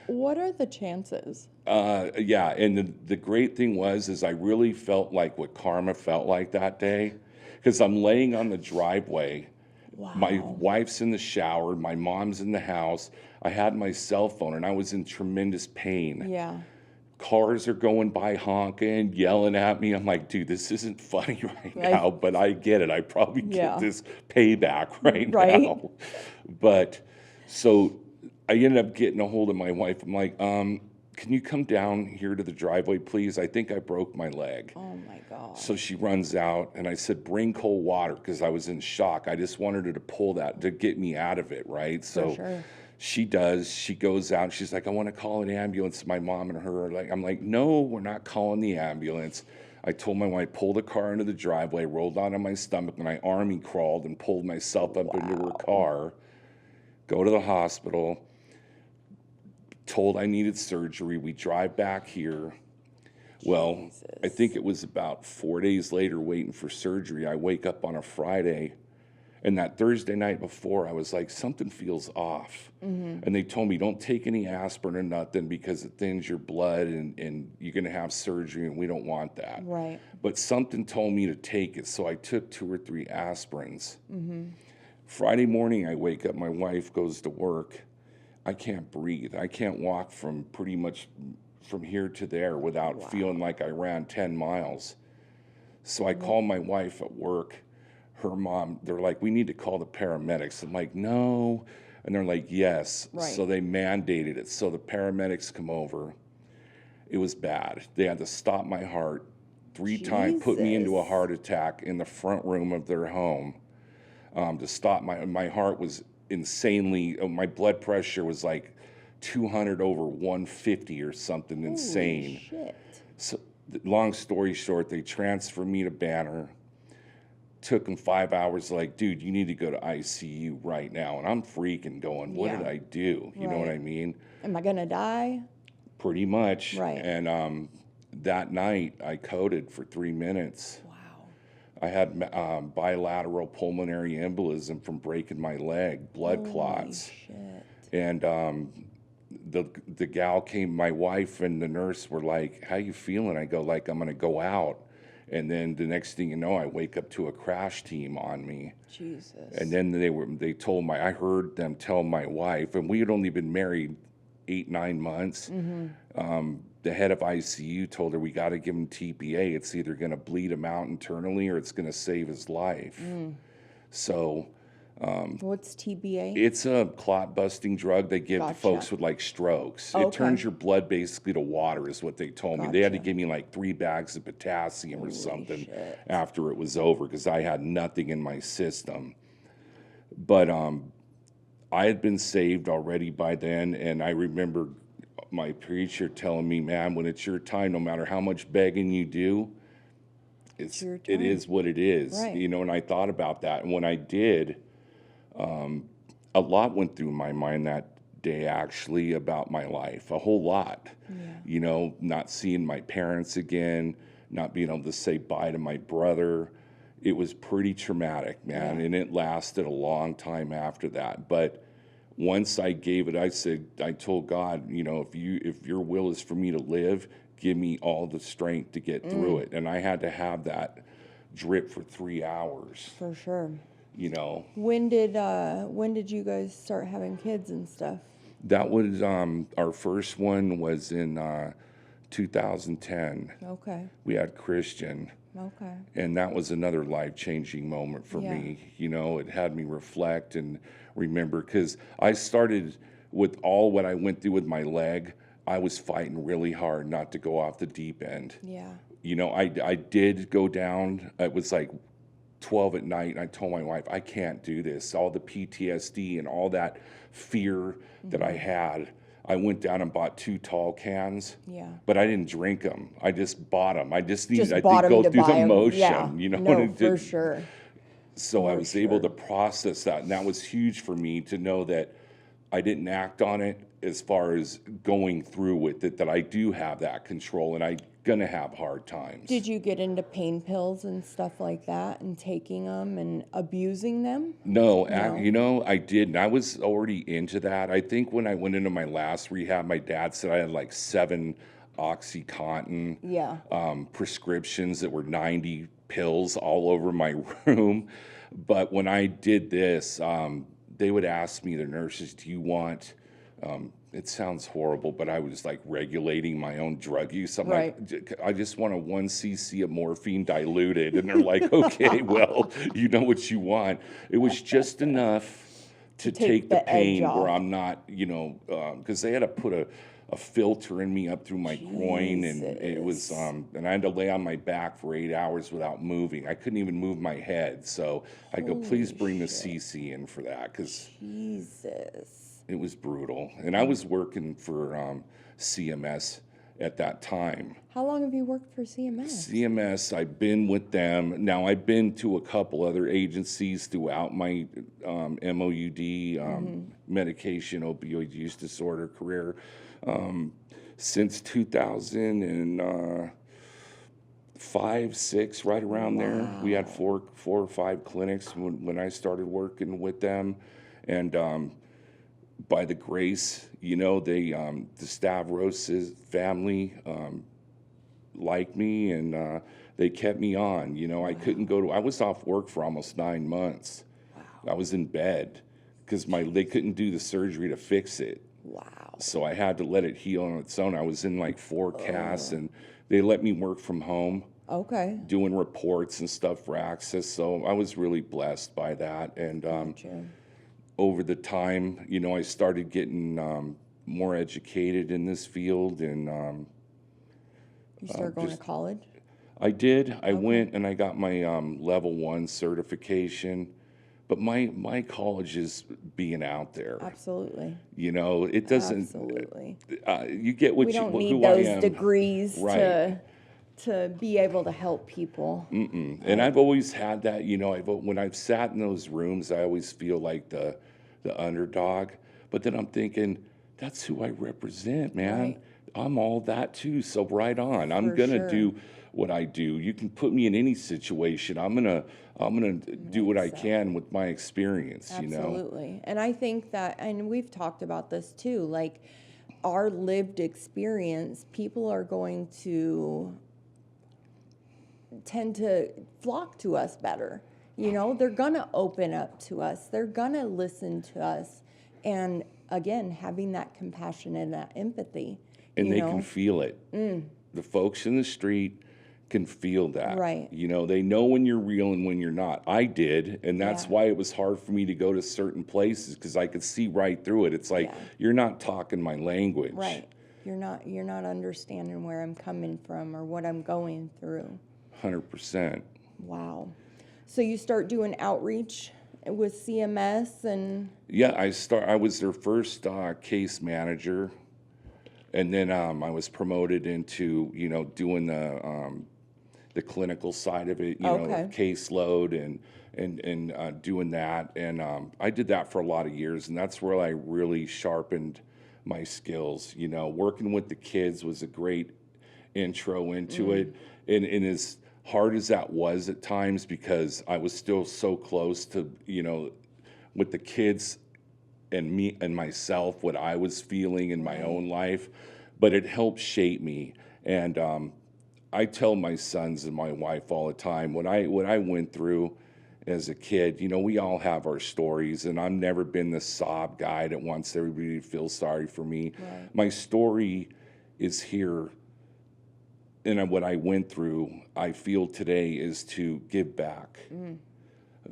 Speaker 2: What are the chances?
Speaker 3: And the great thing is I really felt like what karma felt like that day, because I'm laying on the driveway. Wow. My wife's in the shower, my mom's in the house. I had my cell phone and I was in tremendous pain.
Speaker 2: Yeah.
Speaker 3: Cars are going by honking, yelling at me. I'm like, dude, this isn't funny right now, but I get it. I probably get this payback right now. But so I ended up getting a hold of my wife. I'm like, can you come down here to the driveway, please? I think I broke my leg.
Speaker 2: Oh, my God.
Speaker 3: So she runs out, and I said, bring cold water, because I was in shock. I just wanted her to pull that to get me out of it, right? So she does. She goes out, and she's like, I want to call an ambulance. My mom and her are like, I'm like, no, we're not calling the ambulance. I told my wife, pull the car into the driveway, rolled down on my stomach, and I army crawled and pulled myself up into her car, go to the hospital. Told I needed surgery. We drive back here. Well, I think it was about 4 days later waiting for surgery. I wake up on a Friday, and that Thursday night before, I was like, something feels off. And they told me, don't take any aspirin or nothing because it thins your blood and you're going to have surgery, and we don't want that.
Speaker 2: Right.
Speaker 3: But something told me to take it, so I took 2 or 3 aspirins. Friday morning, I wake up. My wife goes to work. I can't breathe. I can't walk from pretty much from here to there without feeling like I ran 10 miles. So I call my wife at work. Her mom, they're like, we need to call the paramedics. I'm like, no. And they're like, yes. So they mandated it. So the paramedics come over. It was bad. They had to stop my heart 3 times, put me into a heart attack in the front room of their home to stop my heart was insanely, my blood pressure was like 200 over 150 or something insane.
Speaker 2: Holy shit.
Speaker 3: So long story short, they transferred me to Banner. Took them 5 hours, like, dude, you need to go to ICU right now. And I'm freaking going, what did I do? You know what I mean?
Speaker 2: Am I gonna die?
Speaker 3: Pretty much.
Speaker 2: Right.
Speaker 3: And that night I coded for 3 minutes. I had bilateral pulmonary embolism from breaking my leg, blood clots.
Speaker 2: Shit.
Speaker 3: And the gal came, my wife and the nurse were like, "How you feeling?" I go, like, "I'm going to go out." And then the next thing you know, I wake up to a crash team on me.
Speaker 2: Jesus.
Speaker 3: And then they told I heard them tell my wife, and we had only been married 8-9 months. The head of ICU told her, "We got to give him TPA. It's either going to bleed him out internally or it's going to save his life." So
Speaker 2: What's TBA?
Speaker 3: it's a clot busting drug they give to folks with like strokes. It turns your blood basically to water, is what they told me. They had to give me like 3 bags of potassium or something after it was over, because I had nothing in my system. But I had been saved already by then, and I remember my preacher telling me, "Man, when it's your time, no matter how much begging you do, it is what it is."
Speaker 2: Right.
Speaker 3: You know, and I thought about that, and when I did, a lot went through my mind that day, actually, about my life. A whole lot. You know, not seeing my parents again, not being able to say bye to my brother. It was pretty traumatic, man, and it lasted a long time after that. But once I gave it, I told God, you know, if your will is for me to live, give me all the strength to get through it. And I had to have that drip for 3 hours.
Speaker 2: For sure.
Speaker 3: You know,
Speaker 2: When did you guys start having kids and stuff?
Speaker 3: that was our first one was in 2010.
Speaker 2: Okay.
Speaker 3: We had Christian.
Speaker 2: Okay.
Speaker 3: And that was another life-changing moment for me. You know, it had me reflect and remember, because I started with all what I went through with my leg. I was fighting really hard not to go off the deep end.
Speaker 2: Yeah.
Speaker 3: You know, I did go down. It was like 12 at night, and I told my wife, "I can't do this." All the PTSD and all that fear that I had. I went down and bought 2 tall cans.
Speaker 2: Yeah.
Speaker 3: But I didn't drink them. I just bought them. I just needed, I
Speaker 2: bought
Speaker 3: think,
Speaker 2: 'em
Speaker 3: go
Speaker 2: to
Speaker 3: through
Speaker 2: buy
Speaker 3: the
Speaker 2: 'em.
Speaker 3: motion.
Speaker 2: Yeah.
Speaker 3: You know,
Speaker 2: No,
Speaker 3: and
Speaker 2: for sure.
Speaker 3: So I
Speaker 2: For
Speaker 3: was able
Speaker 2: sure.
Speaker 3: to process that, and that was huge for me to know that I didn't act on it as far as going through with it, that I do have that control, and I'm going to have hard times.
Speaker 2: Did you get into pain pills and stuff like that and taking them and abusing them?
Speaker 3: No,
Speaker 2: No.
Speaker 3: you know, I didn't. I was already into that. I think when I went into my last rehab, my dad said I had like 7 OxyContin prescriptions that were 90 pills all over my room. But when I did this, they would ask me, the nurses, "Do you want," it sounds horrible, but I was like regulating my own drug use. I'm like, "I just want a 1 cc of morphine diluted." And they're like, "Okay, well, you know what you want." It was just enough to take the pain where I'm not, you know, because they had to put a filter in me up through my groin, and it was, and I had to lay on my back for 8 hours without moving. I couldn't even move my head. So I go, "Please bring the CC in for that," because it was brutal. And I was working for CMS at that time.
Speaker 2: How long have you worked for CMS?
Speaker 3: CMS, I've been with them. Now, I've been to a couple other agencies throughout my MOUD, medication, opioid use disorder career. Since 2005, 6, right around there. We had 4 or 5 clinics when I started working with them. And by the grace, you know, they the Stavros' family liked me, and they kept me on. You know, I couldn't I was off work for almost 9 months. I was in bed because they couldn't do the surgery to fix it. So I had to let it heal on its own. I was in like 4 casts, and they let me work from home. Doing reports and stuff for Access. So I was really blessed by that. And over the time, you know, I started getting more educated in this field. And
Speaker 2: you started going to college?
Speaker 3: I did. I went and I got my level 1 certification. But my college is being out there.
Speaker 2: Absolutely.
Speaker 3: You know, it doesn't.
Speaker 2: Absolutely.
Speaker 3: You get what
Speaker 2: we don't need
Speaker 3: who
Speaker 2: those
Speaker 3: I am.
Speaker 2: degrees to be able to help people.
Speaker 3: And I've always had that. You know, when I've sat in those rooms, I always feel like the underdog. But then I'm thinking, that's who I represent, man. I'm all that too. So right on. I'm gonna do what I do. You can put me in any situation. I'm gonna do what I can with my experience.
Speaker 2: Absolutely.
Speaker 3: You know.
Speaker 2: And I think that, and we've talked about this too, like our lived experience, people are going to tend to flock to us better. You know, they're going to open up to us. They're going to listen to us. And again, having that compassion and that empathy.
Speaker 3: And they can feel it. The folks in the street can feel that.
Speaker 2: Right.
Speaker 3: You know, they know when you're real and when you're not. I did, and that's why it was hard for me to go to certain places, because I could see right through it. It's like, you're not talking my language.
Speaker 2: Right. You're not understanding where I'm coming from or what I'm going through.
Speaker 3: 100%.
Speaker 2: Wow. So you start doing outreach with CMS and...
Speaker 3: Yeah, I was their first case manager, and then I was promoted into, you know, doing the clinical side of it, you know, caseload and doing that. And I did that for a lot of years, and that's where I really sharpened my skills. You know, working with the kids was a great intro into it. And as hard as that was at times, because I was still so close to, you know, with the kids and me and myself, what I was feeling in my own life, but it helped shape me. And I tell my sons and my wife all the time, what I went through as a kid, you know, we all have our stories, and I've never been the sob guy that wants everybody to feel sorry for me. Right. My story is here, and what I went through, I feel today, is to give back.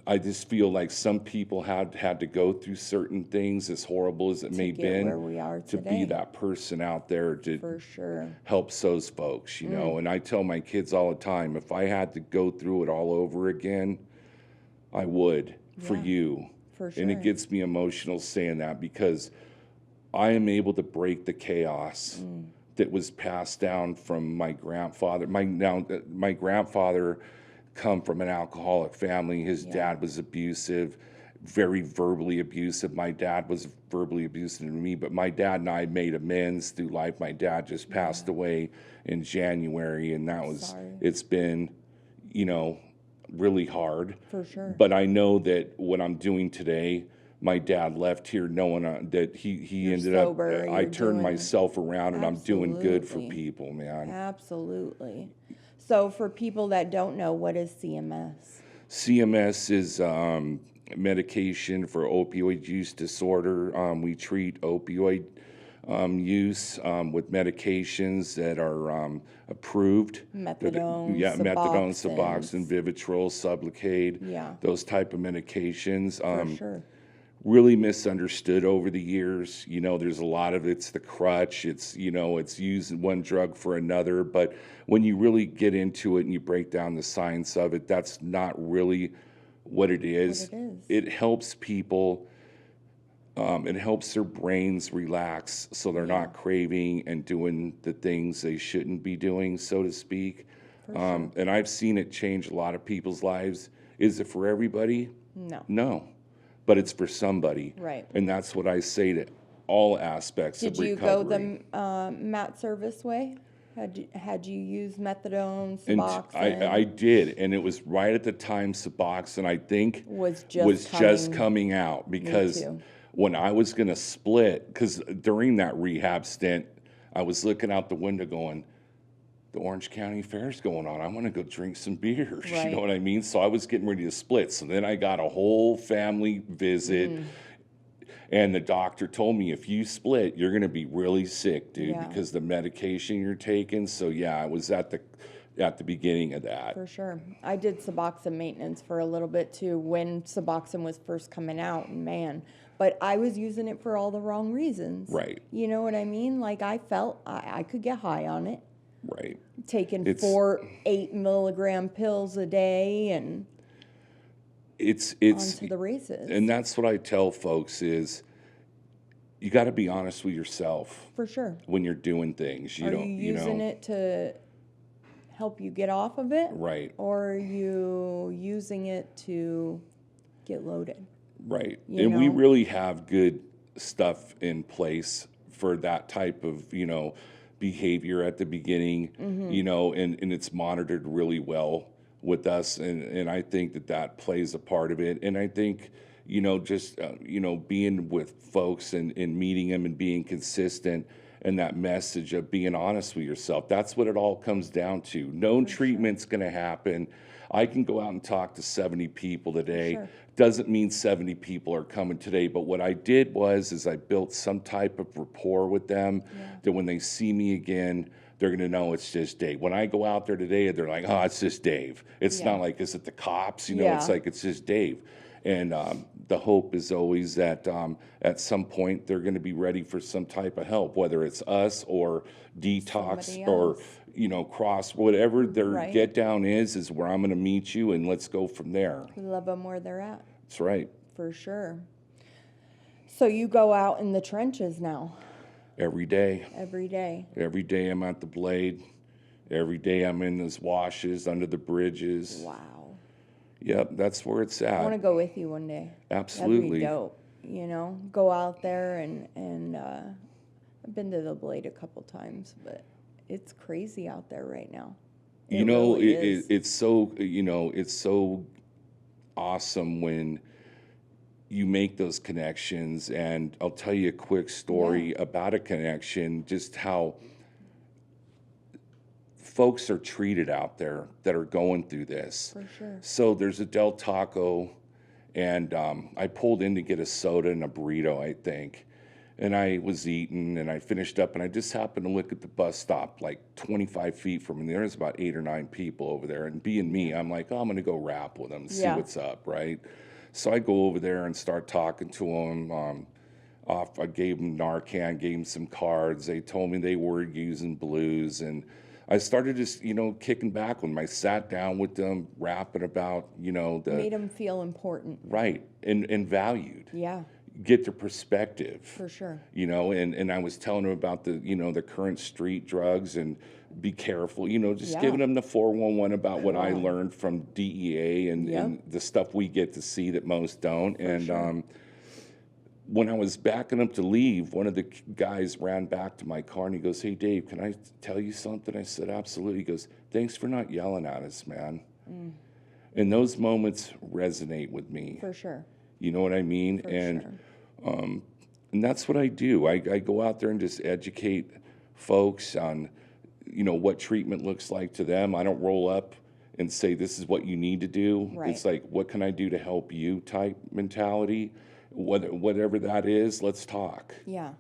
Speaker 3: I just feel like some people had to go through certain things, as horrible as it may have been,
Speaker 2: where we are
Speaker 3: to
Speaker 2: today.
Speaker 3: be that person out there to
Speaker 2: for sure
Speaker 3: help those folks, you know. And I tell my kids all the time, if I had to go through it all over again, I would, for you.
Speaker 2: For sure.
Speaker 3: And it gets me emotional saying that, because I am able to break the chaos that was passed down from my grandfather. My grandfather come from an alcoholic family. His dad was abusive, very verbally abusive. My dad was verbally abusive to me, but my dad and I made amends through life. My dad just passed away in January, and it's been, you know, really hard.
Speaker 2: For sure.
Speaker 3: But I know that what I'm doing today, my dad left here knowing that he ended
Speaker 2: sober,
Speaker 3: up, I turned myself around, and I'm doing good for
Speaker 2: Absolutely.
Speaker 3: people, man.
Speaker 2: Absolutely. So for people that don't know, what is CMS?
Speaker 3: CMS is medication for opioid use disorder. We treat opioid use with medications that are approved.
Speaker 2: Methadone,
Speaker 3: methadone, Suboxone, Vivitrol, Sublocade, those type of medications.
Speaker 2: For sure.
Speaker 3: Really misunderstood over the years. You know, there's a lot of it's the crutch. It's, you know, it's using one drug for another. But when you really get into it and you break down the science of it, that's not really what it is. It helps people. It helps their brains relax, so they're not craving and doing the things they shouldn't be doing, so to speak. Sure. And I've seen it change a lot of people's lives. Is it for everybody? No. But it's for somebody.
Speaker 2: Right.
Speaker 3: And that's what I say to all aspects of recovery.
Speaker 2: Did you go the Matt Service way? Had you used methadone, Suboxone?
Speaker 3: I did, and it was right at the time Suboxone, I think,
Speaker 2: was
Speaker 3: just coming out, because when I was going to split, because during that rehab stint, I was looking out the window going, the Orange County Fair's going on. I want to go drink some beers. Right. You know what I mean? So I was getting ready to split. So then I got a whole family visit, and the doctor told me, if you split, you're going to be really sick, dude, because the medication you're taking. So I was at the beginning of that.
Speaker 2: For sure. I did Suboxone maintenance for a little bit too when Suboxone was first coming out, and man, but I was using it for all the wrong reasons.
Speaker 3: Right.
Speaker 2: You know what I mean? Like, I felt I could get high on it.
Speaker 3: Right.
Speaker 2: Taking 4 8-milligram pills a day, and
Speaker 3: it's
Speaker 2: onto the races.
Speaker 3: And that's what I tell folks is, you got to be honest with yourself.
Speaker 2: For sure.
Speaker 3: When you're doing things,
Speaker 2: Are you using it to help you get off of it?
Speaker 3: Right.
Speaker 2: Or are you using it to get loaded?
Speaker 3: Right. And we really have good stuff in place for that type of, behavior at the beginning, and it's monitored really well with us. And I think that plays a part of it. And I think, just being with folks and meeting them and being consistent. and that message of being honest with yourself. That's what it all comes down to. No treatment's going to happen. I can go out and talk to 70 people today. Doesn't mean 70 people are coming today, but what I did is I built some type of rapport with them that when they see me again, they're going to know it's just Dave. When I go out there today, they're like, oh, it's just Dave. It's not like, is it the cops? You know, it's like, it's just Dave. And the hope is always that at some point they're going to be ready for some type of help, whether it's us or detox or, you know, whatever their get down is where I'm going to meet you, and let's go from there.
Speaker 2: We love them where they're at.
Speaker 3: That's right.
Speaker 2: For sure. So you go out in the trenches now?
Speaker 3: Every day.
Speaker 2: Every day.
Speaker 3: Every day I'm at the blade. Every day I'm in those washes, under the bridges.
Speaker 2: Wow.
Speaker 3: Yep, that's where it's at.
Speaker 2: I want to go with you one day.
Speaker 3: Absolutely.
Speaker 2: That'd be dope. You know, go out there and I've been to the blade a couple times, but it's crazy out there right now.
Speaker 3: You know, it's so, you know, it's so awesome when you make those connections. And I'll tell you a quick story about a connection, just how folks are treated out there that are going through this.
Speaker 2: For sure.
Speaker 3: So there's a Del Taco, and I pulled in to get a soda and a burrito, I think. And I was eating, and I finished up, and I just happened to look at the bus stop like 25 feet from me. There's about 8 or 9 people over there. And being me, I'm like, oh, I'm going to go rap with them and see what's up, right? So I go over there and start talking to them. I gave them Narcan, gave them some cards. They told me they were using blues. And I started just, you know, kicking back with them. I sat down with them, rapping about, you know,
Speaker 2: made them feel important.
Speaker 3: Right. And valued.
Speaker 2: Yeah.
Speaker 3: Get their perspective.
Speaker 2: For sure.
Speaker 3: You know, and I was telling them about the, you know, the current street drugs and be careful, you know, just giving them the 411 about what I learned from DEA and the stuff we get to see that most don't. And when I was backing up to leave, one of the guys ran back to my car and he goes, hey, Dave, can I tell you something? I said, absolutely. He goes, thanks for not yelling at us, man. And those moments resonate with me.
Speaker 2: For sure.
Speaker 3: You know what I mean?
Speaker 2: For
Speaker 3: and and that's what I do. I go out there and just educate folks on, you know, what treatment looks like to them. I don't roll up and say, this is what you need to do.
Speaker 2: Right.
Speaker 3: It's like, what can I do to help you type mentality? Whatever that is, let's talk.
Speaker 2: Yeah.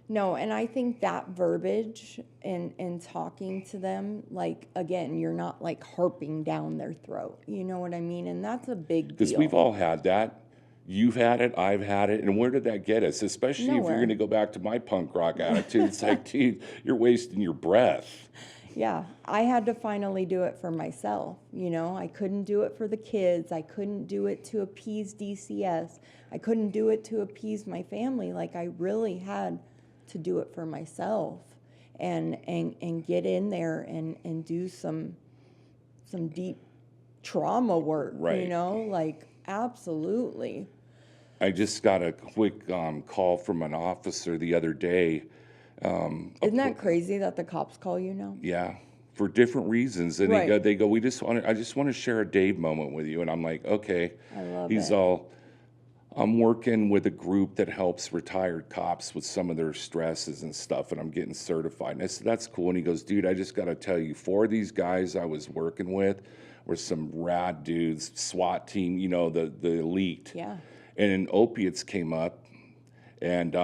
Speaker 2: No, and I think that verbiage and talking to them, like, again, you're not like harping down their throat. You know what I mean? And that's a big deal.
Speaker 3: Because we've all had that. You've had it, I've had it, and where did that get us? Especially if you're going to go back to my punk rock attitude. It's like, dude, you're wasting your breath.
Speaker 2: Yeah, I had to finally do it for myself. You know, I couldn't do it for the kids. I couldn't do it to appease DCS. I couldn't do it to appease my family. Like, I really had to do it for myself and get in there and do some deep trauma work, you know, like, absolutely.
Speaker 3: I just got a quick call from an officer the other day.
Speaker 2: Isn't that crazy that the cops call you now?
Speaker 3: Yeah, for different reasons. And they go, I just want to share a Dave moment with you. And I'm like, okay.
Speaker 2: I love
Speaker 3: He's
Speaker 2: it.
Speaker 3: all, I'm working with a group that helps retired cops with some of their stresses and stuff, and I'm getting certified. And I said, that's cool. And he goes, dude, I just got to tell you, 4 of these guys I was working with were some rad dudes, SWAT team, you know, the elite.
Speaker 2: Yeah.
Speaker 3: And opiates came up, and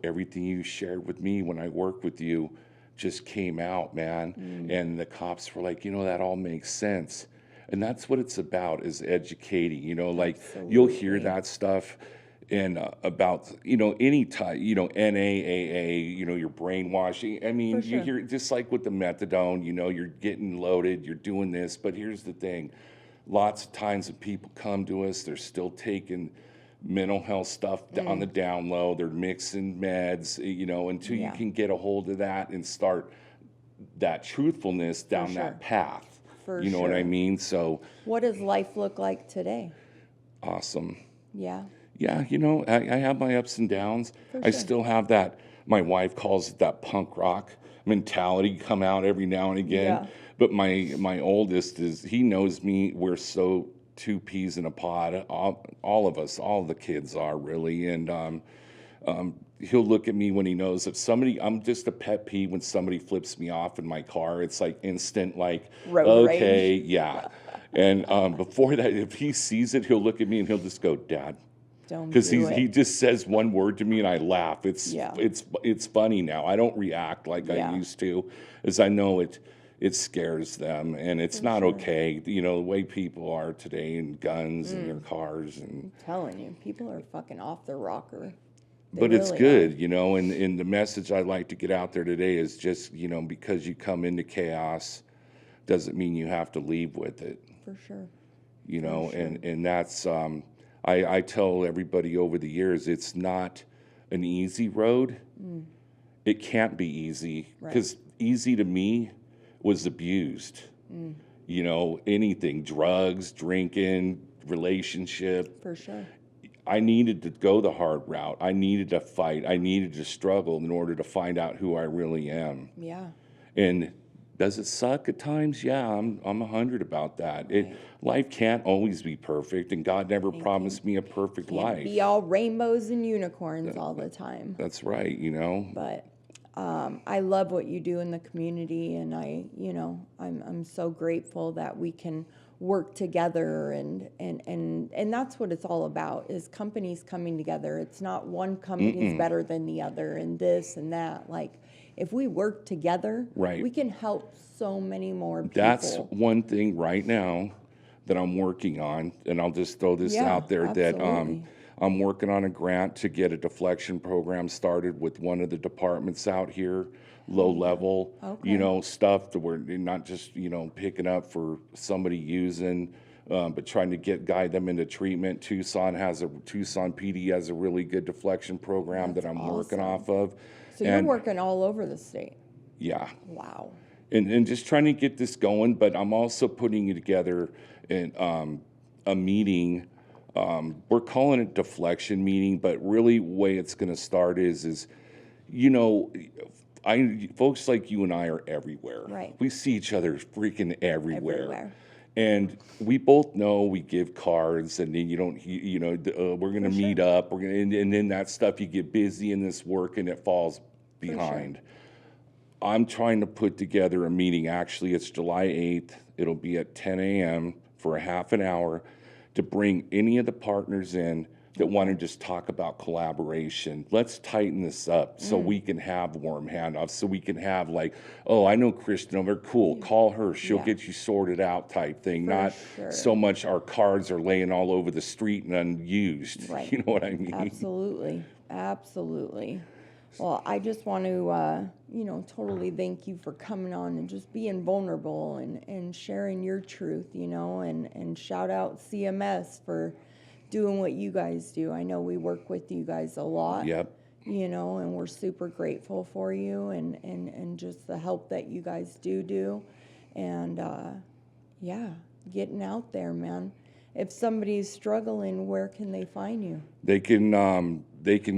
Speaker 3: everything you shared with me when I worked with you just came out, man. And the cops were like, you know, that all makes sense. And that's what it's about, is educating, you know, like you'll hear that stuff and about, you know, any type, you know, NAAA, you know, you're brainwashing. I mean, you hear it just like with the methadone, you know, you're getting loaded, you're doing this. But here's the thing. Lots of times when people come to us, they're still taking mental health stuff on the down low. They're mixing meds, you know, until you can get a hold of that and start that truthfulness down that path. You know what I mean? So
Speaker 2: what does life look like today?
Speaker 3: Awesome.
Speaker 2: Yeah.
Speaker 3: Yeah, you know, I have my ups and downs. I still have that, my wife calls it that punk rock mentality come out every now and again.
Speaker 2: Yeah.
Speaker 3: But my oldest he knows me, we're so 2 peas in a pod. All of us, all the kids are really. And he'll look at me when he knows if somebody, I'm just a pet peeve when somebody flips me off in my car. It's like instant, like,
Speaker 2: Road
Speaker 3: okay,
Speaker 2: rage.
Speaker 3: yeah. And before that, if he sees it, he'll look at me and he'll just go, Dad.
Speaker 2: Don't
Speaker 3: Because
Speaker 2: do it.
Speaker 3: he just says one word to me and I laugh.
Speaker 2: Yeah.
Speaker 3: It's funny now. I don't react like
Speaker 2: Yeah.
Speaker 3: I used to, as I know it scares them, and it's not okay. You know, the way people are today, and guns and their cars, and
Speaker 2: I'm telling you, people are fucking off their rocker.
Speaker 3: but it's good, you know. And the message I'd like to get out there today is just, you know, because you come into chaos, doesn't mean you have to leave with it.
Speaker 2: For sure.
Speaker 3: You know, and that's I tell everybody over the years, it's not an easy road. It can't be easy, because easy to me was abused. You know, anything, drugs, drinking, relationship.
Speaker 2: For sure.
Speaker 3: I needed to go the hard route. I needed to fight. I needed to struggle in order to find out who I really am.
Speaker 2: Yeah.
Speaker 3: And does it suck at times? Yeah, I'm 100 about that. Life can't always be perfect, and God never promised me a perfect life.
Speaker 2: Be all rainbows and unicorns all the time.
Speaker 3: That's right, you know.
Speaker 2: But I love what you do in the community, and I'm so grateful that we can work together, and that's what it's all about, is companies coming together. It's not one company's better than the other and this and that. Like, if we work together, we can help so many more people.
Speaker 3: That's one thing right now that I'm working on, and I'll just throw this out there,
Speaker 2: absolutely.
Speaker 3: that I'm working on a grant to get a deflection program started with one of the departments out here, low level, you know, stuff that we're not just, you know, picking up for somebody using, but trying to guide them into treatment. Tucson PD has a really good deflection program that I'm working off of.
Speaker 2: So you're working all over the state.
Speaker 3: Yeah.
Speaker 2: Wow.
Speaker 3: And just trying to get this going, but I'm also putting it together in a meeting. We're calling it deflection meeting, but really the way it's going to start is, you know, folks like you and I are everywhere.
Speaker 2: Right.
Speaker 3: We see each other freaking everywhere. And we both know we give cards, and then we're going to meet up. And then that stuff, you get busy in this work and it falls behind. I'm trying to put together a meeting. Actually, it's July 8th. It'll be at 10 a.m. for a half an hour to bring any of the partners in that want to just talk about collaboration. Let's tighten this up so we can have warm handoffs, so we can have like, oh, I know Christin over there, cool, call her, she'll get you sorted out type thing. Not so much our cards are laying all over the street and unused.
Speaker 2: Right.
Speaker 3: You know what I mean?
Speaker 2: Absolutely. Absolutely. Well, I just want to, totally thank you for coming on and just being vulnerable and sharing your truth, and shout out CMS for doing what you guys do. I know we work with you guys a lot.
Speaker 3: Yep.
Speaker 2: And we're super grateful for you and just the help that you guys do. And, getting out there, man. If somebody's struggling, where can they find you?
Speaker 3: They can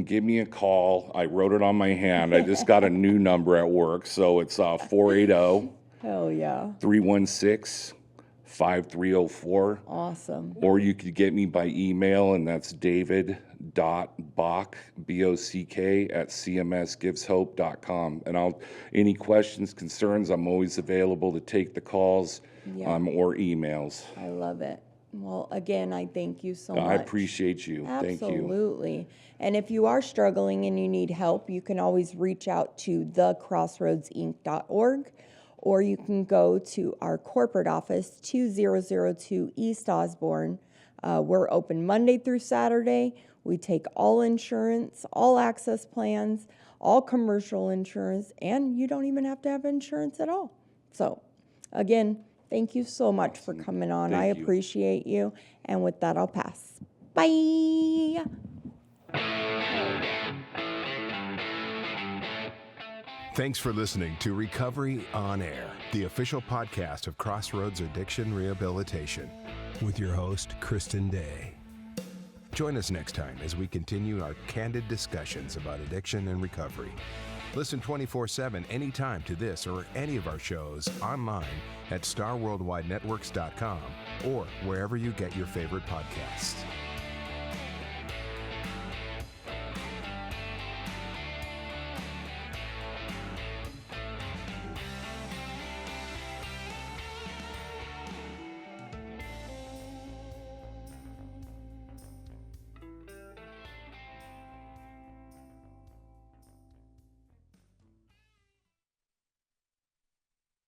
Speaker 3: give me a call. I wrote it on my hand. I just got a new number at work, so it's 480
Speaker 2: Hell yeah.
Speaker 3: 316-5304.
Speaker 2: Awesome.
Speaker 3: Or you could get me by email, and that's David.Bock, B-O-C-K, at cmsgiveshope.com. And any questions, concerns, I'm always available to take the calls or emails.
Speaker 2: I love it. Well, again, I thank you so much.
Speaker 3: I appreciate you. Thank you.
Speaker 2: Absolutely. And if you are struggling and you need help, you can always reach out to thecrossroadsinc.org, or you can go to our corporate office, 2002 East Osborne. We're open Monday through Saturday. We take all insurance, all access plans, all commercial insurance, and you don't even have to have insurance at all. So, again, thank you so much for coming on. I appreciate you. And with that, I'll pass. Bye.
Speaker 1: Thanks for listening to Recovery on Air, the official podcast of Crossroads Addiction Rehabilitation, with your host, Christin Day. Join us next time as we continue our candid discussions about addiction and recovery. Listen 24/7 anytime to this or any of our shows online at starworldwidenetworks.com or wherever you get your favorite podcasts.